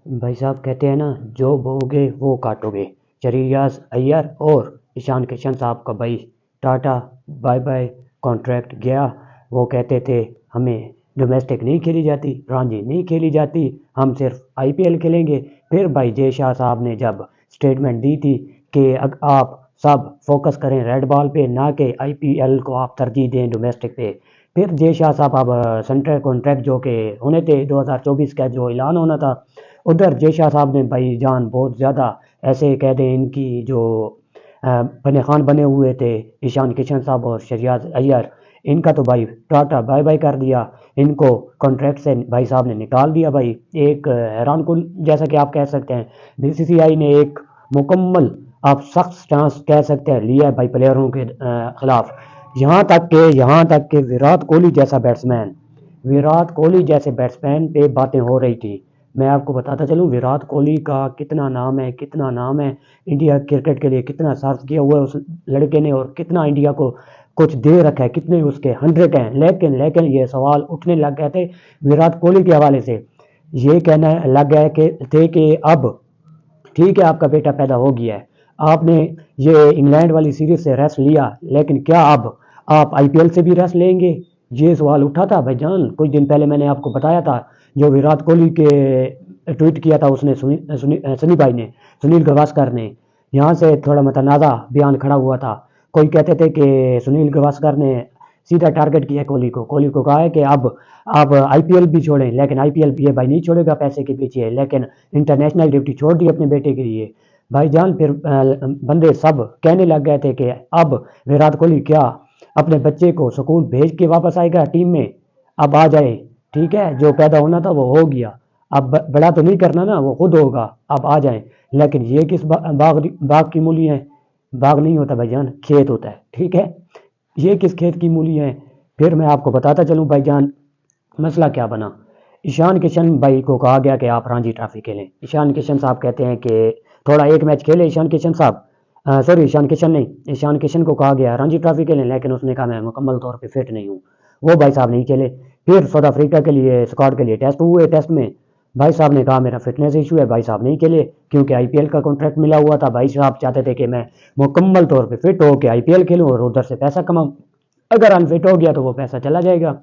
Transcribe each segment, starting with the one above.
भाई साहब कहते हैं ना, जो बोओगे वो काटोगे। शरीरियाज अय्यर और ईशान किशन साहब का भाई टाटा बाय बाय कॉन्ट्रैक्ट गया। वो कहते थे हमें डोमेस्टिक नहीं खेली जाती, रणजी नहीं खेली जाती, हम सिर्फ आईपीएल खेलेंगे। फिर भाई जय शाह साहब ने जब स्टेटमेंट दी थी कि आप सब फोकस करें रेड बॉल पे, ना कि आईपीएल को आप तरजीह दें डोमेस्टिक पे। फिर जय शाह साहब अब सेंट्रल कॉन्ट्रैक्ट जो कि होने थे 2024 का जो ऐलान होना था, उधर जय शाह साहब ने भाई जान बहुत ज़्यादा ऐसे कह दें इनकी जो बने खान बने हुए थे ईशान किशन साहब और शरियाज अय्यर, इनका तो भाई टाटा बाय बाय कर दिया। इनको कॉन्ट्रैक्ट से भाई साहब ने निकाल दिया। भाई एक हैरान कुल जैसा कि आप कह सकते हैं, बीसीसीआई ने एक मुकम्मल आप सख्त स्टांस कह सकते हैं लिया है भाई प्लेयरों के खिलाफ। यहाँ तक के विराट कोहली जैसे बैट्समैन पे बातें हो रही थी। मैं आपको बताता चलूँ, विराट कोहली का कितना नाम है इंडिया क्रिकेट के लिए, कितना सर्व किया हुआ है उस लड़के ने और कितना इंडिया को कुछ दे रखा है, कितने उसके 100 हैं। लेकिन लेकिन ये सवाल उठने लग गए थे विराट कोहली के हवाले से। ये कहना लग गए कि अब ठीक है आपका बेटा पैदा हो गया है, आपने ये इंग्लैंड वाली सीरीज से रेस्ट लिया, लेकिन क्या अब आप आईपीएल से भी रेस्ट लेंगे? ये सवाल उठा था भाईजान। कुछ दिन पहले मैंने आपको बताया था, जो विराट कोहली के ट्वीट किया था उसने सनी भाई ने, सुनील गावस्कर ने। यहाँ से थोड़ा मतनाज़ा बयान खड़ा हुआ था। कोई कहते थे कि सुनील गावस्कर ने सीधा टारगेट किया कोहली को कहा है कि अब आप आईपीएल भी छोड़ें, लेकिन आईपीएल ये भाई नहीं छोड़ेगा पैसे के पीछे, लेकिन इंटरनेशनल ड्यूटी छोड़ दी अपने बेटे के लिए। भाईजान फिर बंदे सब कहने लग गए थे कि अब विराट कोहली क्या अपने बच्चे को स्कूल भेज के वापस आएगा टीम में? अब आ जाए, ठीक है, जो पैदा होना था वो हो गया, अब बड़ा तो नहीं करना ना, वो खुद होगा, अब आ जाए। लेकिन ये किस बाग की मूली है? बाग नहीं होता भाईजान, खेत होता है, ठीक है। ये किस खेत की मूली है? फिर मैं आपको बताता चलूँ भाईजान, मसला क्या बना। ईशान किशन भाई को कहा गया कि आप रणजी ट्रॉफी खेलें। ईशान किशन साहब कहते हैं कि थोड़ा एक मैच खेले ईशान किशन साहब, सॉरी ईशान किशन नहीं, ईशान किशन को कहा गया रणजी ट्रॉफी खेलें, लेकिन उसने कहा मैं मुकम्मल तौर पे फिट नहीं हूँ। वो भाई साहब नहीं खेले। फिर साउथ अफ्रीका के लिए स्क्वाड के लिए टेस्ट हुए, टेस्ट में भाई साहब ने कहा मेरा फिटनेस इशू है, भाई साहब नहीं खेले। क्योंकि आईपीएल का कॉन्ट्रैक्ट मिला हुआ था, भाई साहब चाहते थे कि मैं मुकम्मल तौर पे फिट होकर आईपीएल खेलूं और उधर से पैसा कमाऊं। अगर अनफिट हो गया तो वो पैसा चला जाएगा।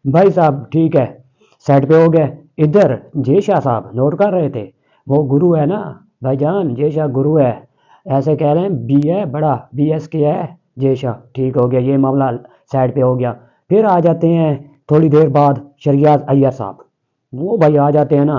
भाई साहब ठीक है, साइड पे हो गए। इधर जय शाह साहब नोट कर रहे थे, वो गुरु है ना भाईजान, जय शाह गुरु है। ऐसे कह रहे हैं बी है बड़ा, बी एस के है जय शाह, ठीक हो गया, ये मामला साइड पे हो गया। फिर आ जाते हैं थोड़ी देर बाद शरियाज अय्यर साहब, वो भाई आ जाते हैं ना,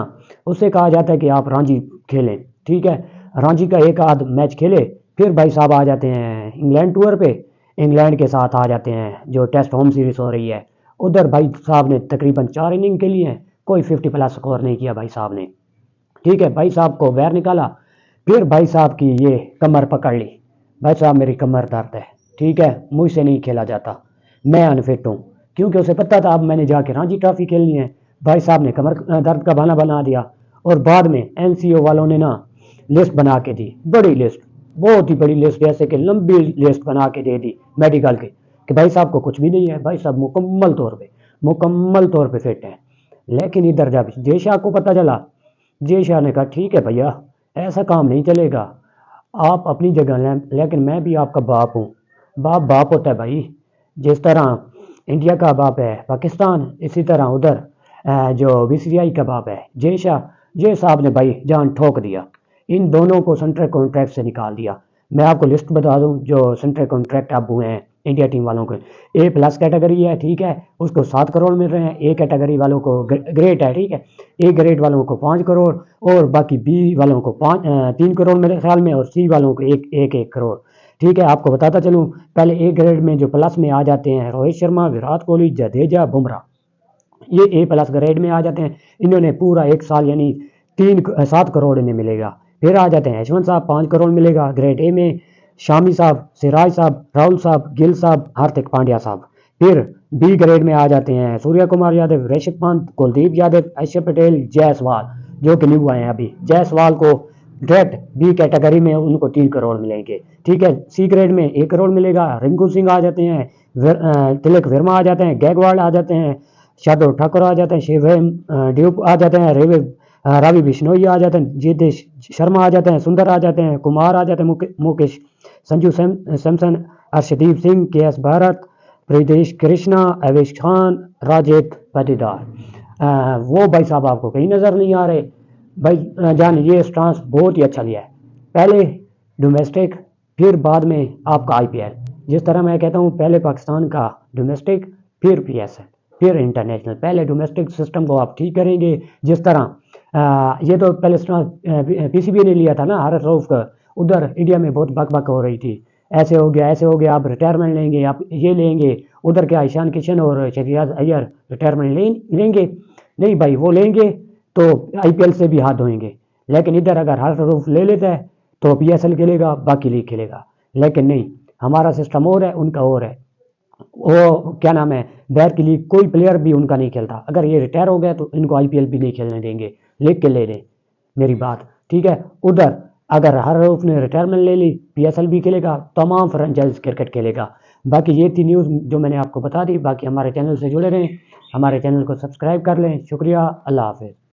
उससे कहा जाता है कि आप रांची खेलें, ठीक है, रांची का एक आध मैच खेले। फिर भाई साहब आ जाते हैं इंग्लैंड टूर पे, इंग्लैंड के साथ आ जाते हैं जो टेस्ट होम सीरीज हो रही है। उधर भाई साहब ने तकरीबन 4 इनिंग खेली हैं, कोई 50+ स्कोर नहीं किया भाई साहब ने, ठीक है। भाई साहब को बाहर निकाला। फिर भाई साहब की ये कमर पकड़ ली, भाई साहब मेरी कमर दर्द है, ठीक है, मुझसे नहीं खेला जाता, मैं अनफिट हूँ। क्योंकि उसे पता था अब मैंने जाके रणजी ट्रॉफी खेलनी है। भाई साहब ने कमर दर्द का बहाना बना दिया। और बाद में एनसीओ वालों ने ना लिस्ट बना के दी, बड़ी लिस्ट, बहुत ही बड़ी लिस्ट, जैसे कि लंबी लिस्ट बना के दे दी मेडिकल की, कि भाई साहब को कुछ भी नहीं है, भाई साहब मुकम्मल तौर पे फिट है। लेकिन इधर जब जय शाह को पता चला, जय शाह ने कहा ठीक है भैया, ऐसा काम नहीं चलेगा, आप अपनी जगह लें, लेकिन मैं भी आपका बाप हूँ। बाप बाप होता है भाई। जिस तरह इंडिया का बाप है पाकिस्तान, इसी तरह उधर जो बीसीसीआई का बाप है जय शाह, जय साहब ने भाई जान ठोक दिया, इन दोनों को सेंट्रल कॉन्ट्रैक्ट से निकाल दिया। मैं आपको लिस्ट बता दूं जो सेंट्रल कॉन्ट्रैक्ट अब हुए हैं इंडिया टीम वालों के। ए प्लस कैटेगरी है, ठीक है, उसको 7 करोड़ मिल रहे हैं। ए कैटेगरी वालों को ग्रेट है, ठीक है, ए ग्रेड वालों को 5 करोड़, और बाकी बी वालों को 3 करोड़ मेरे ख्याल में, और सी वालों को एक करोड़, ठीक है। आपको बताता चलूँ, पहले ए ग्रेड में जो प्लस में आ जाते हैं रोहित शर्मा, विराट कोहली, जडेजा, बुमराह, ये ए प्लस ग्रेड में आ जाते हैं। इन्होंने पूरा 1 साल यानी 7 करोड़ इन्हें मिलेगा। फिर आ जाते हैं यशवंत साहब, 5 करोड़ मिलेगा ग्रेड ए में। शामी साहब, सिराज साहब, राहुल साहब, गिल साहब, हार्दिक पांड्या साहब। फिर बी ग्रेड में आ जाते हैं सूर्य कुमार यादव, ऋषभ पंत, कुलदीप यादव, अक्षर पटेल, जायसवाल, जो कि न्यू आए हैं अभी। जायसवाल को डायरेक्ट बी कैटेगरी में उनको 3 करोड़ मिलेंगे, ठीक है। सी ग्रेड में 1 करोड़ मिलेगा। रिंकू सिंह आ जाते हैं, तिलक वर्मा आ जाते हैं, गैगवाड़ आ जाते हैं, शार्दुल ठाकुर आ जाते हैं, शिवम ड्यूप आ जाते हैं, रवि बिश्नोई आ जाते हैं, जितेश शर्मा आ जाते हैं, सुंदर आ जाते हैं, कुमार आ जाते हैं, मुकेश, संजू सैमसन, अर्शदीप सिंह, KS भारत, प्रिदेश कृष्णा, अवेश खान, राजेश पाटीदार। वो भाई साहब आपको कहीं नज़र नहीं आ रहे। भाई जान ये स्टांस बहुत ही अच्छा लिया है, पहले डोमेस्टिक फिर बाद में आपका IPL। जिस तरह मैं कहता हूँ पहले पाकिस्तान का डोमेस्टिक फिर PSL फिर इंटरनेशनल। पहले डोमेस्टिक सिस्टम को आप ठीक करेंगे, जिस तरह ये तो पहले PCB ने लिया था ना हारिस रऊफ का, उधर इंडिया में बहुत बक हो रही थी, ऐसे हो गया ऐसे हो गया, आप रिटायरमेंट लेंगे, आप ये लेंगे, उधर क्या ईशान किशन और शहरियाज अय्यर रिटायरमेंट लेंगे? नहीं भाई, वो लेंगे तो IPL से भी हाथ धोएंगे। लेकिन इधर अगर हारिस रऊफ ले लेता है तो PSL खेलेगा, बाकी लीग खेलेगा। लेकिन नहीं, हमारा सिस्टम और है, उनका और है। वो क्या नाम है, बैर की लीग कोई प्लेयर भी उनका नहीं खेलता। अगर ये रिटायर हो गया तो इनको IPL भी नहीं खेलने देंगे, लिख के ले लें मेरी बात, ठीक है। उधर अगर हर रऊफ ने रिटायरमेंट ले ली, PSL भी खेलेगा, तमाम फ्रेंचाइज क्रिकेट खेलेगा। बाकी ये थी न्यूज़ जो मैंने आपको बता दी। बाकी हमारे चैनल से जुड़े रहें, हमारे चैनल को सब्सक्राइब कर लें। शुक्रिया, अल्लाह हाफिज़।